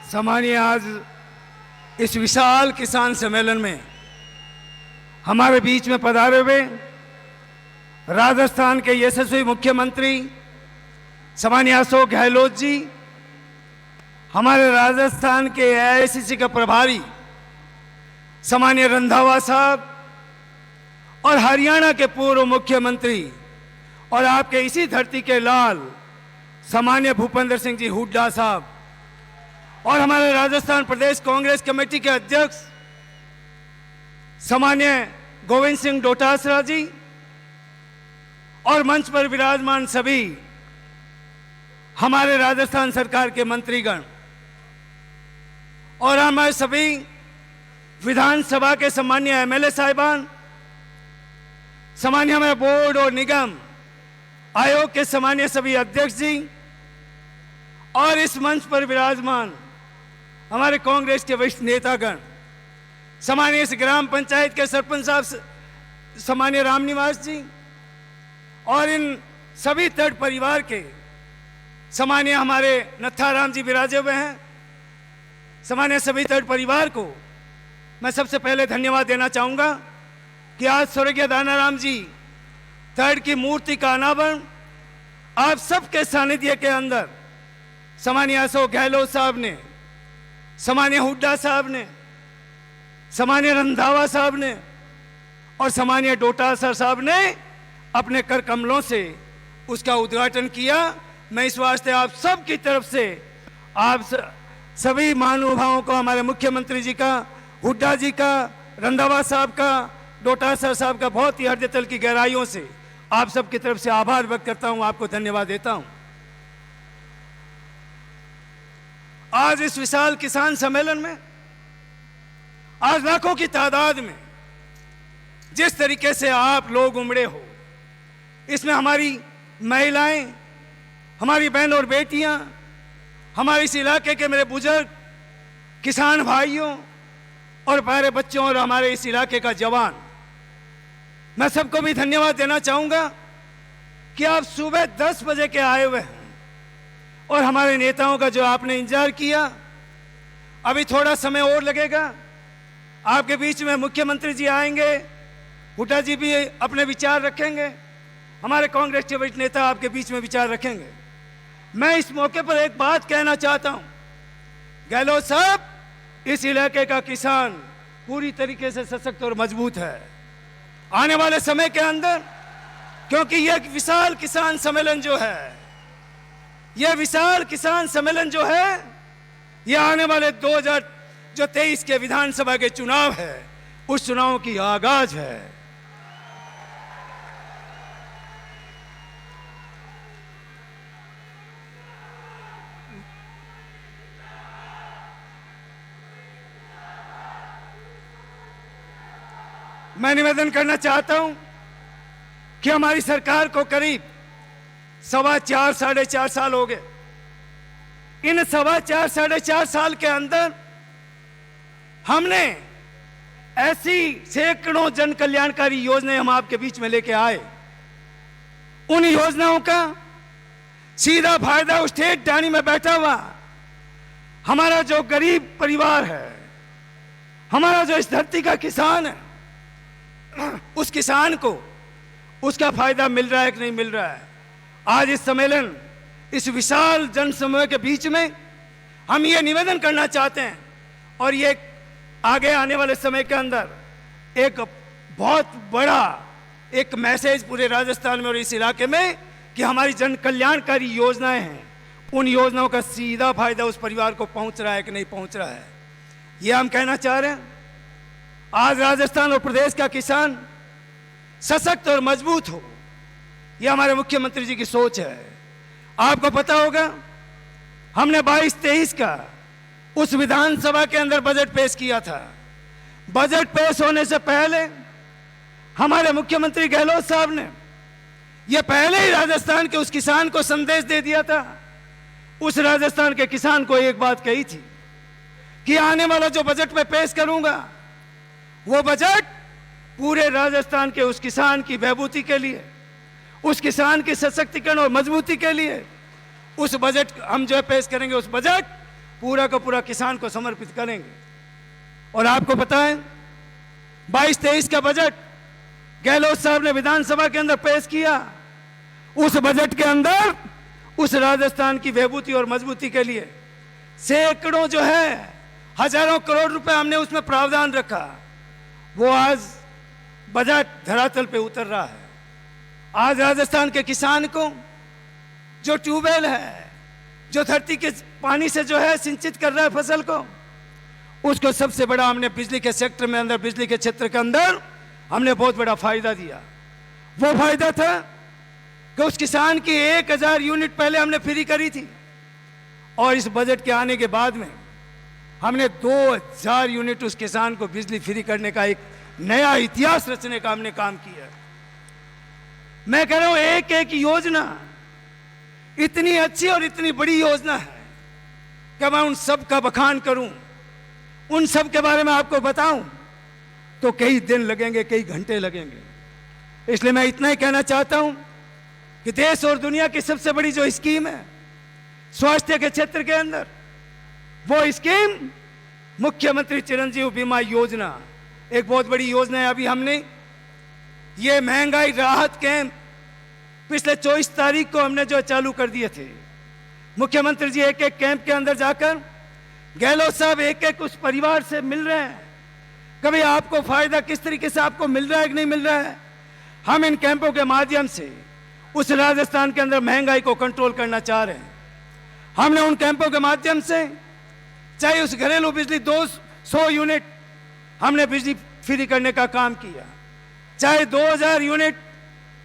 सम्मानीय, आज इस विशाल किसान सम्मेलन में हमारे बीच में पधारे हुए राजस्थान के यशस्वी मुख्यमंत्री सम्मानीय अशोक गहलोत जी, हमारे राजस्थान के एआईसीसी का प्रभारी सम्मानीय रंधावा साहब और हरियाणा के पूर्व मुख्यमंत्री और आपके इसी धरती के लाल सम्मानीय भूपेंद्र सिंह जी हुड्डा साहब और हमारे राजस्थान प्रदेश कांग्रेस कमेटी के अध्यक्ष सम्मानीय गोविंद सिंह डोटासरा जी और मंच पर विराजमान सभी हमारे राजस्थान सरकार के मंत्रीगण और हमारे सभी विधानसभा के सम्मानीय एमएलए साहिबान, सम्मानीय हमारे बोर्ड और निगम आयोग के सम्मानीय सभी अध्यक्ष जी और इस मंच पर विराजमान हमारे कांग्रेस के वरिष्ठ नेतागण, सम्मानीय इस ग्राम पंचायत के सरपंच साहब सम्मानीय रामनिवास जी और इन सभी तट परिवार के सम्मानीय हमारे नत्थाराम जी विराजे हुए हैं। सम्मानीय सभी तट परिवार को मैं सबसे पहले धन्यवाद देना चाहूँगा कि आज स्वर्गीय दानाराम जी तट की मूर्ति का अनावरण आप सबके सानिध्य के अंदर सम्मानीय अशोक गहलोत साहब ने, सम्मानीय हुड्डा साहब ने, सम्मानीय रंधावा साहब ने और सम्मानीय डोटासर साहब ने अपने कर कमलों से उसका उद्घाटन किया। मैं इस वास्ते आप सब की तरफ से आप सभी महानुभावों को, हमारे मुख्यमंत्री जी का, हुड्डा जी का, रंधावा साहब का, डोटासर साहब का बहुत ही हृदय तल की गहराइयों से आप सब की तरफ से आभार व्यक्त करता हूं, आपको धन्यवाद देता हूं। आज इस विशाल किसान सम्मेलन में आज लाखों की तादाद में जिस तरीके से आप लोग उमड़े हो, इसमें हमारी महिलाएं, हमारी बहन और बेटियां, हमारे इस इलाके के मेरे बुजुर्ग किसान भाइयों और प्यारे बच्चों और हमारे इस इलाके का जवान, मैं सबको भी धन्यवाद देना चाहूंगा कि आप सुबह 10 बजे के आए हुए हैं और हमारे नेताओं का जो आपने इंतजार किया। अभी थोड़ा समय और लगेगा, आपके बीच में मुख्यमंत्री जी आएंगे, हुड्डा जी भी अपने विचार रखेंगे, हमारे कांग्रेस के वरिष्ठ नेता आपके बीच में विचार रखेंगे। मैं इस मौके पर एक बात कहना चाहता हूं, गहलोत साहब, इस इलाके का किसान पूरी तरीके से सशक्त और मजबूत है। आने वाले समय के अंदर, क्योंकि यह विशाल किसान सम्मेलन जो है, यह विशाल किसान सम्मेलन जो है, यह आने वाले 2023 के विधानसभा के चुनाव है, उस चुनाव की आगाज है। मैं निवेदन करना चाहता हूं कि हमारी सरकार को करीब 4.25 साढ़े 4 साल हो गए। इन 4.25 साढ़े 4 साल के अंदर हमने ऐसी सैकड़ों जन कल्याणकारी योजनाएं हम आपके बीच में लेके आए। उन योजनाओं का सीधा फायदा उस ठेठ डाणी में बैठा हुआ हमारा जो गरीब परिवार है, हमारा जो इस धरती का किसान है, उस किसान को उसका फायदा मिल रहा है कि नहीं मिल रहा है। आज इस सम्मेलन, इस विशाल जनसमूह के बीच में हम ये निवेदन करना चाहते हैं और ये आगे आने वाले समय के अंदर एक बहुत बड़ा एक मैसेज पूरे राजस्थान में और इस इलाके में कि हमारी जन कल्याणकारी योजनाएं हैं, उन योजनाओं का सीधा फायदा उस परिवार को पहुंच रहा है कि नहीं पहुंच रहा है, ये हम कहना चाह रहे हैं। आज राजस्थान और प्रदेश का किसान सशक्त और मजबूत हो, यह हमारे मुख्यमंत्री जी की सोच है। आपको पता होगा, हमने 22-23 का उस विधानसभा के अंदर बजट पेश किया था। बजट पेश होने से पहले हमारे मुख्यमंत्री गहलोत साहब ने यह पहले ही राजस्थान के उस किसान को संदेश दे दिया था। उस राजस्थान के किसान को एक बात कही थी कि आने वाला जो बजट में पेश करूंगा, वो बजट पूरे राजस्थान के उस किसान की बहबूदी के लिए, उस किसान की सशक्तिकरण और मजबूती के लिए उस बजट हम जो पेश करेंगे, उस बजट पूरा का पूरा किसान को समर्पित करेंगे। और आपको पता है 22-23 का बजट गहलोत साहब ने विधानसभा के अंदर पेश किया। उस बजट के अंदर उस राजस्थान की बेहबूदी और मजबूती के लिए सैकड़ों जो है, हजारों करोड़ रुपए हमने उसमें प्रावधान रखा। वो आज बजट धरातल पे उतर रहा है। आज राजस्थान के किसान को जो ट्यूबवेल है, जो धरती के पानी से जो है सिंचित कर रहा है फसल को, उसको सबसे बड़ा हमने बिजली के सेक्टर में अंदर, बिजली के क्षेत्र के अंदर हमने बहुत बड़ा फायदा दिया। वो फायदा था कि उस किसान की 1000 यूनिट पहले हमने फ्री करी थी, और इस बजट के आने के बाद में हमने 2000 यूनिट उस किसान को बिजली फ्री करने का एक नया इतिहास रचने का हमने काम किया। मैं कह रहा हूं एक एक योजना इतनी अच्छी और इतनी बड़ी योजना है कि मैं उन सब का बखान करूं, उन सब के बारे में आपको बताऊं तो कई दिन लगेंगे, कई घंटे लगेंगे। इसलिए मैं इतना ही कहना चाहता हूं कि देश और दुनिया की सबसे बड़ी जो स्कीम है स्वास्थ्य के क्षेत्र के अंदर, वो स्कीम मुख्यमंत्री चिरंजीव बीमा योजना एक बहुत बड़ी योजना है। अभी हमने ये महंगाई राहत कैंप पिछले 24 तारीख को हमने जो चालू कर दिए थे। मुख्यमंत्री जी एक एक कैंप के अंदर जाकर गहलोत साहब एक एक उस परिवार से मिल रहे हैं। कभी आपको फायदा किस तरीके से आपको मिल रहा है कि नहीं मिल रहा है। हम इन कैंपों के माध्यम से उस राजस्थान के अंदर महंगाई को कंट्रोल करना चाह रहे हैं। हमने उन कैंपों के माध्यम से चाहे उस घरेलू बिजली 200 यूनिट हमने बिजली फ्री करने का काम किया, चाहे 2000 यूनिट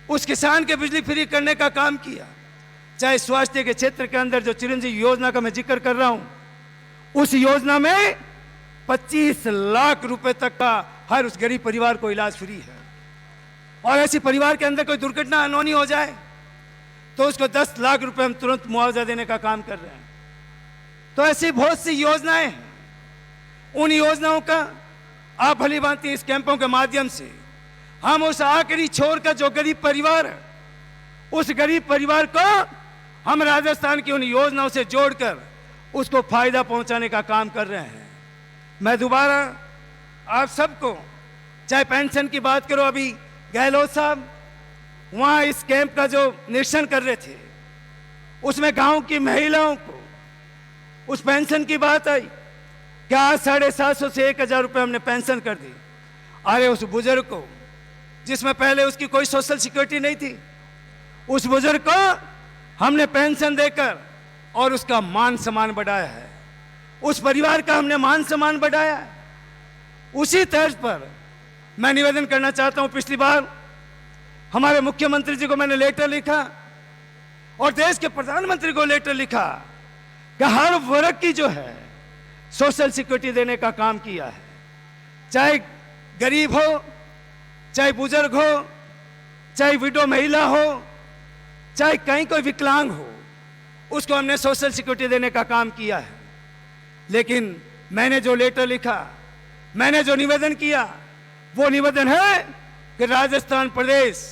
उस किसान के बिजली फ्री करने का काम किया, चाहे स्वास्थ्य के क्षेत्र के अंदर जो चिरंजीवी योजना का मैं जिक्र कर रहा हूं, उस योजना में 25 लाख रुपए तक का हर उस गरीब परिवार को इलाज फ्री है। और ऐसी परिवार के अंदर कोई दुर्घटना अनहोनी हो जाए तो उसको 10 लाख रुपए हम तुरंत मुआवजा देने का काम कर रहे हैं। तो ऐसी बहुत सी योजनाएं हैं। उन योजनाओं का आप भली भांति इस कैंपों के माध्यम से हम उस आखिरी छोर का जो गरीब परिवार है, उस गरीब परिवार को हम राजस्थान की उन योजनाओं से जोड़कर उसको फायदा पहुंचाने का काम कर रहे हैं। मैं दोबारा आप सबको, चाहे पेंशन की बात करो, अभी गहलोत साहब वहां इस कैंप का जो निरीक्षण कर रहे थे, उसमें गांव की महिलाओं को उस पेंशन की बात आई कि आज 750 से 1000 रुपये हमने पेंशन कर दी। अरे उस बुजुर्ग को, जिसमें पहले उसकी कोई सोशल सिक्योरिटी नहीं थी, उस बुजुर्ग को हमने पेंशन देकर और उसका मान सम्मान बढ़ाया है। उस परिवार का हमने मान सम्मान बढ़ाया है। उसी तर्ज पर मैं निवेदन करना चाहता हूं, पिछली बार हमारे मुख्यमंत्री जी को मैंने लेटर लिखा और देश के प्रधानमंत्री को लेटर लिखा कि हर वर्ग की जो है सोशल सिक्योरिटी देने का काम किया है। चाहे गरीब हो, चाहे बुजुर्ग हो, चाहे विडो महिला हो, चाहे कहीं कोई विकलांग हो, उसको हमने सोशल सिक्योरिटी देने का काम किया है। लेकिन मैंने जो लेटर लिखा, मैंने जो निवेदन किया, वो निवेदन है कि राजस्थान प्रदेश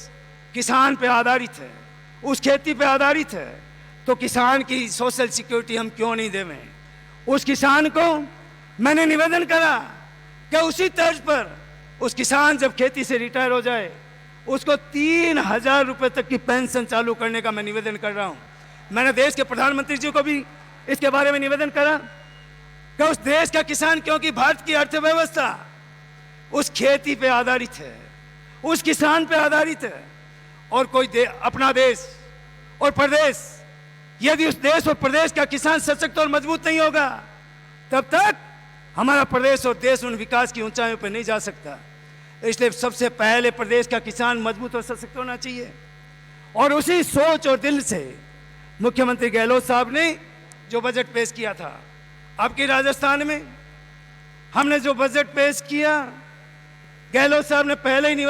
किसान पे आधारित है, उस खेती पे आधारित है, तो किसान की सोशल सिक्योरिटी हम क्यों नहीं देवें। उस किसान को मैंने निवेदन करा कि उसी तर्ज पर उस किसान जब खेती से रिटायर हो जाए उसको 3000 रुपये तक की पेंशन चालू करने का मैं निवेदन कर रहा हूं। मैंने देश के प्रधानमंत्री जी को भी इसके बारे में निवेदन करा कि उस देश का किसान, क्योंकि भारत की अर्थव्यवस्था उस खेती पे आधारित है, उस किसान पे आधारित है, और कोई अपना देश और प्रदेश, यदि उस देश और प्रदेश का किसान सशक्त और मजबूत नहीं होगा तब तक हमारा प्रदेश और देश उन विकास की ऊंचाइयों पर नहीं जा सकता। इसलिए सबसे पहले प्रदेश का किसान मजबूत और सशक्त होना चाहिए। और उसी सोच और दिल से मुख्यमंत्री गहलोत साहब ने जो बजट पेश किया था, अब की राजस्थान में हमने जो बजट पेश किया, गहलोत साहब ने पहले ही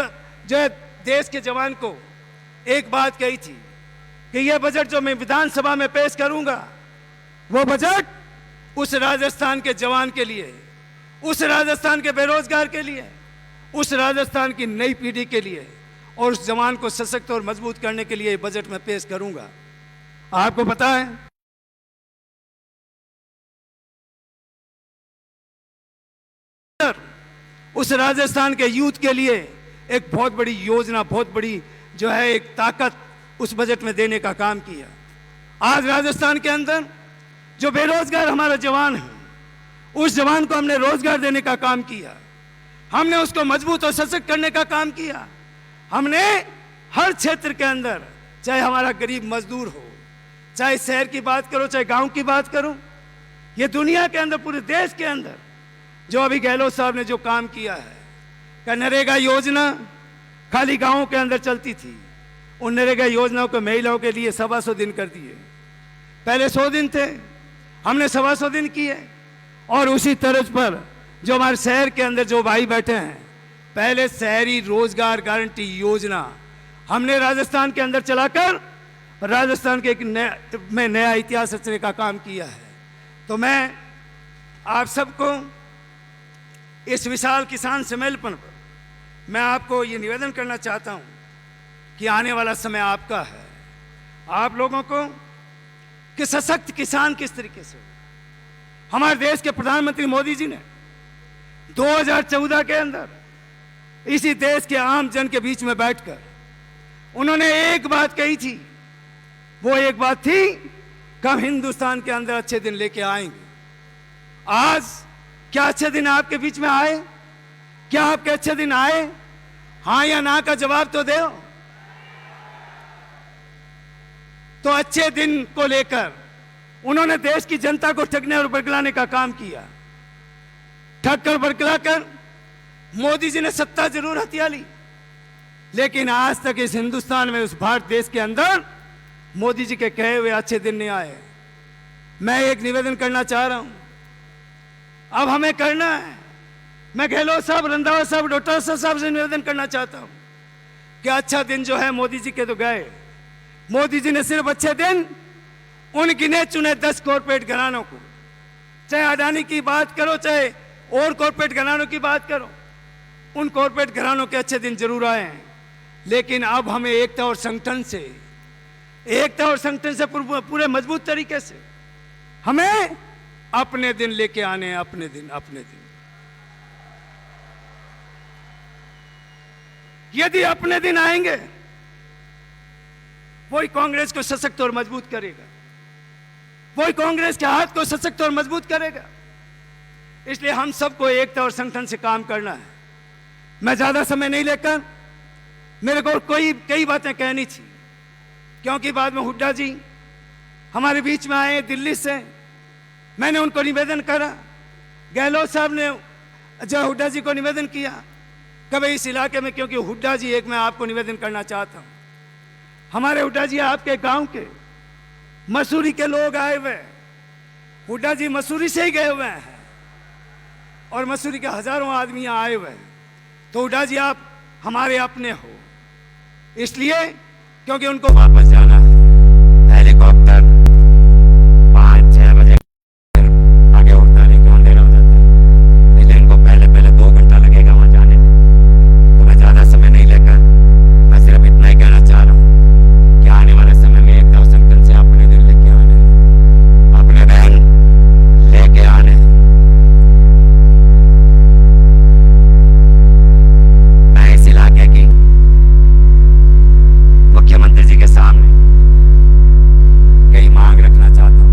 जो है देश के जवान को एक बात कही थी कि यह बजट जो मैं विधानसभा में पेश करूंगा, वो बजट उस राजस्थान के जवान के लिए, उस राजस्थान के बेरोजगार के लिए, उस राजस्थान की नई पीढ़ी के लिए और उस जवान को सशक्त और मजबूत करने के लिए बजट में पेश करूंगा। आपको पता है उस राजस्थान के यूथ के लिए एक बहुत बड़ी योजना, बहुत बड़ी जो है एक ताकत उस बजट में देने का काम किया। आज राजस्थान के अंदर जो बेरोजगार हमारा जवान है, उस जवान को हमने रोजगार देने का काम किया। हमने उसको मजबूत और सशक्त करने का काम किया। हमने हर क्षेत्र के अंदर, चाहे हमारा गरीब मजदूर हो, चाहे शहर की बात करो, चाहे गांव की बात करो, ये दुनिया के अंदर, पूरे देश के अंदर जो अभी गहलोत साहब ने जो काम किया है, का नरेगा योजना खाली गांवों के अंदर चलती थी, उन नरेगा योजनाओं को महिलाओं के लिए 125 दिन कर दिए। पहले 100 दिन थे, हमने 125 दिन किए। और उसी तर्ज पर जो हमारे शहर के अंदर जो भाई बैठे हैं, पहले शहरी रोजगार गारंटी योजना हमने राजस्थान के अंदर चलाकर राजस्थान के एक नया इतिहास रचने का काम किया है। तो मैं आप सबको इस विशाल किसान सम्मेलन पर मैं आपको ये निवेदन करना चाहता हूँ कि आने वाला समय आपका है। आप लोगों को कि सशक्त किसान किस तरीके से हो। हमारे देश के प्रधानमंत्री मोदी जी ने 2014 के अंदर इसी देश के आम जन के बीच में बैठकर उन्होंने एक बात कही थी। वो एक बात थी कि हम हिंदुस्तान के अंदर अच्छे दिन लेके आएंगे। आज क्या अच्छे दिन आपके बीच में आए? क्या आपके अच्छे दिन आए? हाँ या ना का जवाब तो दो। तो अच्छे दिन को लेकर उन्होंने देश की जनता को ठगने और बरगलाने का काम किया। ठग कर बरगलाकर मोदी जी ने सत्ता जरूर हथिया ली, लेकिन आज तक इस हिंदुस्तान में, उस भारत देश के अंदर मोदी जी के कहे हुए अच्छे दिन नहीं आए। मैं एक निवेदन करना चाह रहा हूं, अब हमें करना है। मैं गहलोत साहब, रंधावा साहब, डॉक्टर साहब से निवेदन करना चाहता हूं कि अच्छा दिन जो है मोदी जी के तो गए। मोदी जी ने सिर्फ अच्छे दिन उन गिने चुने 10 कॉर्पोरेट घरानों को, चाहे अडानी की बात करो, चाहे और कॉर्पोरेट घरानों की बात करो, उन कॉर्पोरेट घरानों के अच्छे दिन जरूर आए हैं। लेकिन अब हमें एकता और संगठन से पूरे मजबूत तरीके से हमें अपने दिन लेके आने हैं। अपने दिन यदि अपने दिन आएंगे, वही कांग्रेस को सशक्त और मजबूत करेगा, वही कांग्रेस के हाथ को सशक्त और मजबूत करेगा। इसलिए हम सबको एकता और संगठन से काम करना है। मैं ज्यादा समय नहीं लेकर, मेरे को कई बातें कहनी थी, क्योंकि बाद में हुड्डा जी हमारे बीच में आए दिल्ली से। मैंने उनको निवेदन करा, गहलोत साहब ने जो हुड्डा जी को निवेदन किया कभी इस इलाके में, क्योंकि हुड्डा जी, एक मैं आपको निवेदन करना चाहता हूं, हमारे हुड्डा जी आपके गांव के मसूरी के लोग आए हुए। हुड्डा जी मसूरी से ही गए हुए हैं और मसूरी के हजारों आदमी यहाँ आए हुए हैं। तो हुड्डा जी आप हमारे अपने हो, इसलिए क्योंकि उनको वापस जाना है। हेलीकॉप्टर 5-6 बजे आगे उड़ता नहीं, क्यों अंधेरा हो जाता है, इसलिए इनको पहले 2 घंटा लगेगा वहां जाने में। तो मैं ज्यादा समय नहीं लेकर मैं सिर्फ इतना ही कहना चाह रहा हूँ कि आने वाले समय में एकता और संगठन से अपने दिन लेके आने, अपने बहन लेके आने। मैं इस इलाके की मुख्यमंत्री जी के सामने कई मांग रखना चाहता हूं।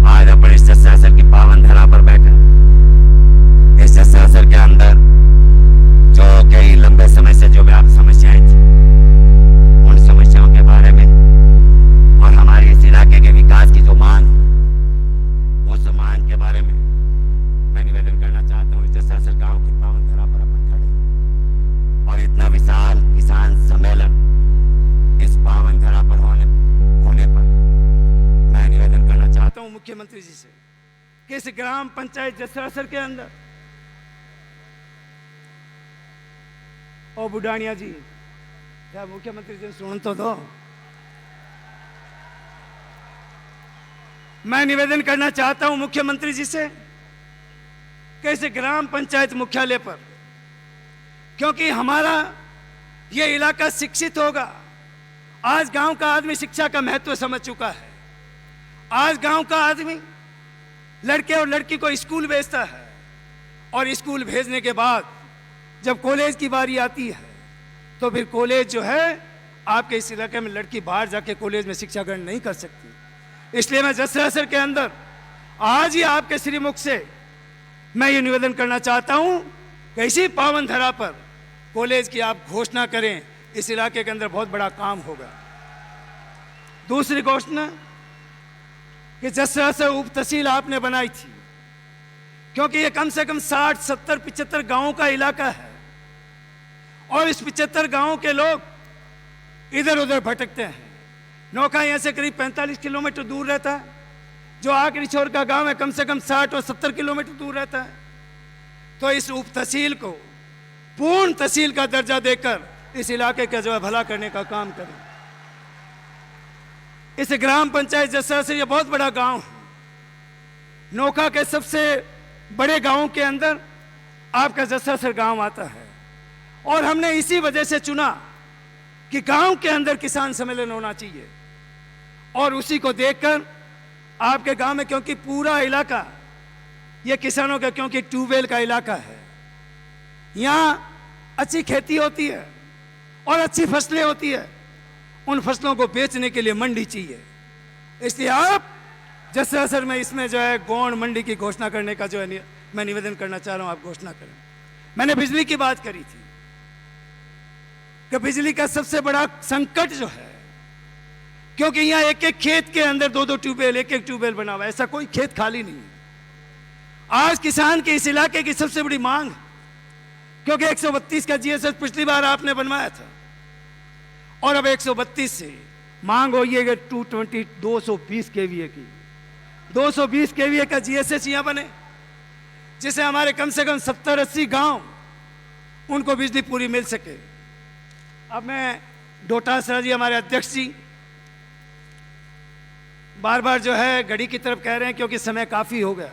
आज अपन इस जस्सासर की पावन धरा पर बैठे हैं। इस जस्सासर के अंदर जो कई लंबे समय से जो व्याप्त समस्याएं थी, उन समस्याओं के बारे में और हमारे इस इलाके के विकास की जो मांग, उस मांग के बारे में मैं निवेदन करना चाहता हूँ। इस जस्सासर गांव की पावन धरा पर अपन खड़े और इतना विशाल किसान सम्मेलन इस पावन धरा पर होने पर मैं निवेदन करना चाहता हूं मुख्यमंत्री जी से कि इस ग्राम पंचायत जस्सासर के अंदर, ओ बुढ़ानिया जी, क्या मुख्यमंत्री जी सुन तो दो। मैं निवेदन करना चाहता हूं मुख्यमंत्री जी से कि इस ग्राम पंचायत मुख्यालय पर, क्योंकि हमारा ये इलाका शिक्षित होगा। आज गांव का आदमी शिक्षा का महत्व समझ चुका है। आज गांव का आदमी लड़के और लड़की को स्कूल भेजता है और स्कूल भेजने के बाद जब कॉलेज की बारी आती है तो फिर कॉलेज जो है आपके इस इलाके में लड़की बाहर जाके कॉलेज में शिक्षा ग्रहण नहीं कर सकती। इसलिए मैं जसरासर के अंदर आज ही आपके श्रीमुख से मैं ये निवेदन करना चाहता हूं कि इसी पावन धरा पर कॉलेज की आप घोषणा करें। इस इलाके के अंदर बहुत बड़ा काम होगा। दूसरी घोषणा कि जसरासर उप तहसील आपने बनाई थी, क्योंकि ये कम से कम 60, 70, 75 गांवों का इलाका है और इस 75 गांवों के लोग इधर उधर भटकते हैं। नोखा यहाँ से करीब 45 किलोमीटर दूर रहता है, जो आखिरी छोर का गांव है कम से कम 60 और 70 किलोमीटर दूर रहता है। तो इस उप तहसील को पूर्ण तहसील का दर्जा देकर इस इलाके का जो है भला करने का काम करें। इस ग्राम पंचायत जसरासर ये बहुत बड़ा गांव है। नोखा के सबसे बड़े गांवों के अंदर आपका जसरासर गांव आता है और हमने इसी वजह से चुना कि गांव के अंदर किसान सम्मेलन होना चाहिए और उसी को देखकर आपके गांव में, क्योंकि पूरा इलाका ये किसानों का, क्योंकि ट्यूबवेल का इलाका है, यहाँ अच्छी खेती होती है और अच्छी फसलें होती है। उन फसलों को बेचने के लिए मंडी चाहिए। इसलिए आप जसरासर में इसमें जो है गौण मंडी की घोषणा करने का जो है मैं निवेदन करना चाह रहा हूं, आप घोषणा करें। मैंने बिजली की बात करी थी कि बिजली का सबसे बड़ा संकट जो है, क्योंकि यहाँ एक एक खेत के अंदर 2-2 ट्यूबवेल, एक एक ट्यूबवेल बना हुआ है, ऐसा कोई खेत खाली नहीं है। आज किसान के इस इलाके की सबसे बड़ी मांग, क्योंकि 132 का जीएसएस पिछली बार आपने बनवाया था और अब 132 से मांग हुई है 220 केवीए की। 220 केवीए का जीएसएस यहाँ बने, जिसे हमारे कम से कम 70-80 गांव उनको बिजली पूरी मिल सके। अब मैं डोटासरा जी, हमारे अध्यक्ष जी, बार बार जो है घड़ी की तरफ कह रहे हैं, क्योंकि समय काफ़ी हो गया।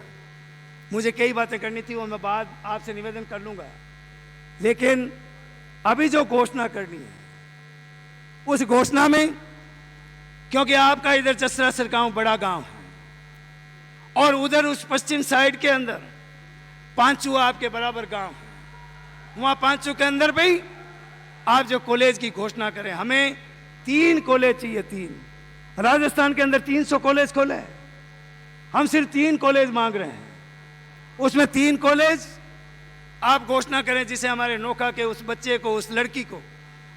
मुझे कई बातें करनी थी, वो मैं बाद आपसे निवेदन कर लूँगा, लेकिन अभी जो घोषणा करनी है उस घोषणा में, क्योंकि आपका इधर जसरासर गांव बड़ा गांव है और उधर उस पश्चिम साइड के अंदर पांचू आपके बराबर गांव है, वहाँ पांचू के अंदर भी आप जो कॉलेज की घोषणा करें। हमें 3 कॉलेज चाहिए, 3। राजस्थान के अंदर 300 कॉलेज खोले हैं, हम सिर्फ 3 कॉलेज मांग रहे हैं। उसमें 3 कॉलेज आप घोषणा करें, जिसे हमारे नोखा के उस बच्चे को, उस लड़की को,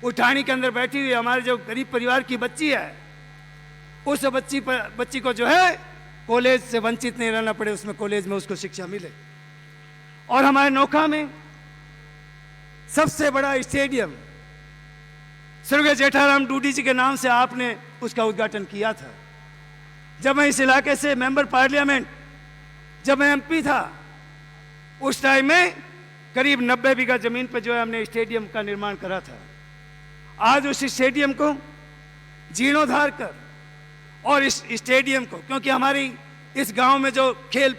उठानी के अंदर बैठी हुई हमारे जो गरीब परिवार की बच्ची है, उस बच्ची को जो है कॉलेज से वंचित नहीं रहना पड़े, उसमें कॉलेज में उसको शिक्षा मिले। और हमारे नोखा में सबसे बड़ा स्टेडियम स्वर्गीय जेठाराम डूडी जी के नाम से आपने उसका उद्घाटन किया था। जब मैं इस इलाके से मेंबर पार्लियामेंट, जब मैं एमपी था, उस टाइम में करीब 90 बीघा जमीन पर जो है हमने स्टेडियम का निर्माण करा था। आज उस स्टेडियम को जीर्णोद्धार कर और इस स्टेडियम को, क्योंकि हमारी इस गांव में जो खेल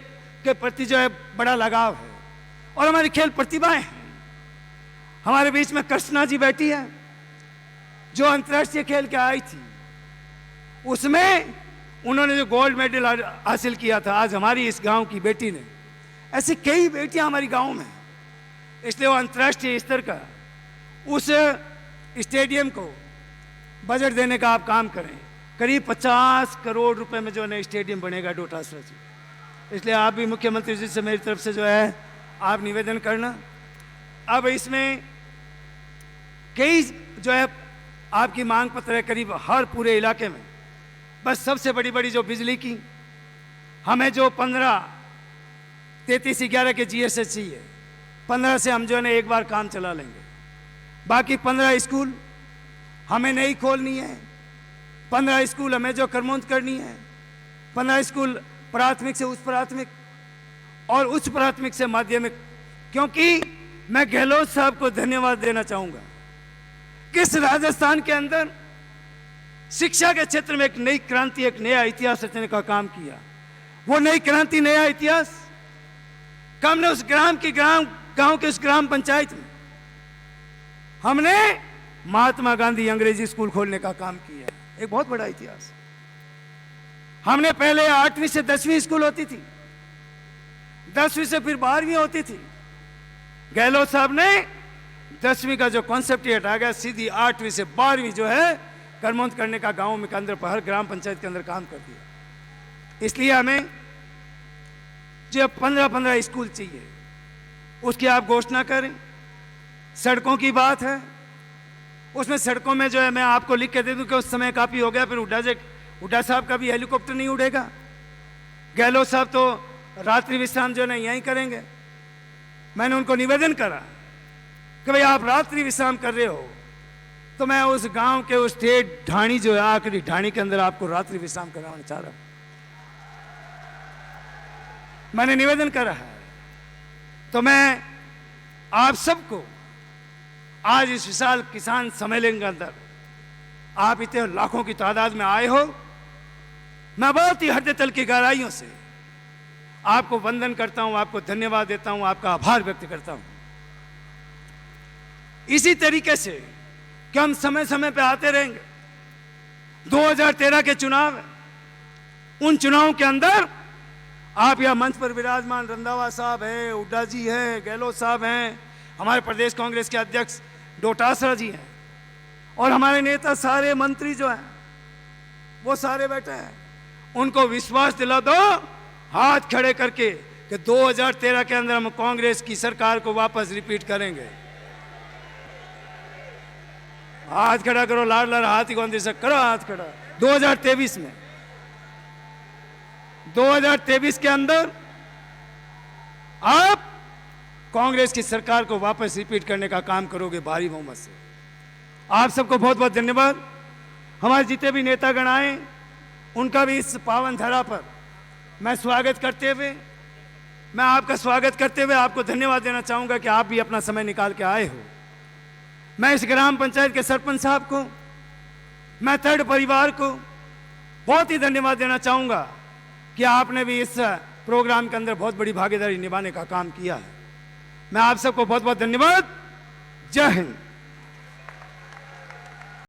के प्रति जो है बड़ा लगाव है और हमारी खेल प्रतिभाएं हैं। हमारे बीच में कृष्णा जी बैठी है, जो अंतर्राष्ट्रीय खेल के आई थी, उसमें उन्होंने जो गोल्ड मेडल हासिल किया था। आज हमारी इस गांव की बेटी ने, ऐसी कई बेटियां हमारी गांव में, इसलिए वो अंतर्राष्ट्रीय स्तर का उस स्टेडियम को बजट देने का आप काम करें। करीब 50 करोड़ रुपए में जो है स्टेडियम बनेगा डोटासरा जी। इसलिए आप भी मुख्यमंत्री जी से मेरी तरफ से जो है आप निवेदन करना। अब इसमें कई जो है आपकी मांग पत्र है करीब हर पूरे इलाके में। बस सबसे बड़ी बड़ी जो बिजली की, हमें जो 15-33-11 के जीएसएस चाहिए, 15 से हम जो है ना एक बार काम चला लेंगे। बाकी 15 स्कूल हमें नहीं खोलनी है, 15 स्कूल हमें जो करमौंद करनी है, 15 स्कूल प्राथमिक से उच्च प्राथमिक और उच्च प्राथमिक से माध्यमिक। क्योंकि मैं गहलोत साहब को धन्यवाद देना चाहूँगा, किस राजस्थान के अंदर शिक्षा के क्षेत्र में एक नई क्रांति, एक नया इतिहास रचने का काम किया। वो नई क्रांति, नया इतिहास हमने उस गांव के उस ग्राम पंचायत में हमने महात्मा गांधी अंग्रेजी स्कूल खोलने का काम किया। एक बहुत बड़ा इतिहास। हमने पहले 8वीं से 10वीं स्कूल होती थी, 10वीं से फिर 12वीं होती थी। गहलोत साहब ने 10वीं का जो कॉन्सेप्ट ही हटा गया, सीधी 8वीं से 12वीं जो है कर्मोन्त करने का गाँव में के अंदर हर ग्राम पंचायत के अंदर काम कर दिया। इसलिए हमें जो 15-15 स्कूल चाहिए उसकी आप घोषणा करें। सड़कों की बात है, उसमें सड़कों में जो है मैं आपको लिख के दे दूं कि उस समय काफ़ी हो गया, फिर हुड्डा साहब का भी हेलीकॉप्टर नहीं उड़ेगा। गहलोत साहब तो रात्रि विश्राम जो है ना यहीं करेंगे। मैंने उनको निवेदन करा कि भाई आप रात्रि विश्राम कर रहे हो तो मैं उस गांव के उस ठेठ ढाणी जो है आखिरी ढाणी के अंदर आपको रात्रि विश्राम कराना चाह रहा हूं। मैंने निवेदन करा है। तो मैं आप सबको आज इस विशाल किसान सम्मेलन के अंदर आप इतने लाखों की तादाद में आए हो, मैं बहुत ही हृदय तल की गहराइयों से आपको वंदन करता हूं, आपको धन्यवाद देता हूं, आपका आभार व्यक्त करता हूं। इसी तरीके से कि हम समय समय पे आते रहेंगे। 2013 के चुनाव, उन चुनावों के अंदर आप यह मंच पर विराजमान रंधावा साहब है, हुड्डा जी है, गहलोत साहब हैं, हमारे प्रदेश कांग्रेस के अध्यक्ष डोटासरा जी हैं और हमारे नेता सारे मंत्री जो हैं वो सारे बैठे हैं। उनको विश्वास दिला दो हाथ खड़े करके कि 2013 के अंदर हम कांग्रेस की सरकार को वापस रिपीट करेंगे। हाथ खड़ा करो, लाड़ लाड़ हाथ ही कौन से करो, हाथ खड़ा। 2023 में 2023 के अंदर आप कांग्रेस की सरकार को वापस रिपीट करने का काम करोगे भारी बहुमत से। आप सबको बहुत बहुत धन्यवाद। हमारे जितने भी नेतागण आए उनका भी इस पावन धरा पर मैं स्वागत करते हुए, मैं आपका स्वागत करते हुए आपको धन्यवाद देना चाहूँगा कि आप भी अपना समय निकाल के आए हो। मैं इस ग्राम पंचायत के सरपंच साहब को, मैं थर्ड परिवार को बहुत ही धन्यवाद देना चाहूँगा कि आपने भी इस प्रोग्राम के अंदर बहुत बड़ी भागीदारी निभाने का काम किया है। मैं आप सबको बहुत बहुत धन्यवाद। जय हिंद।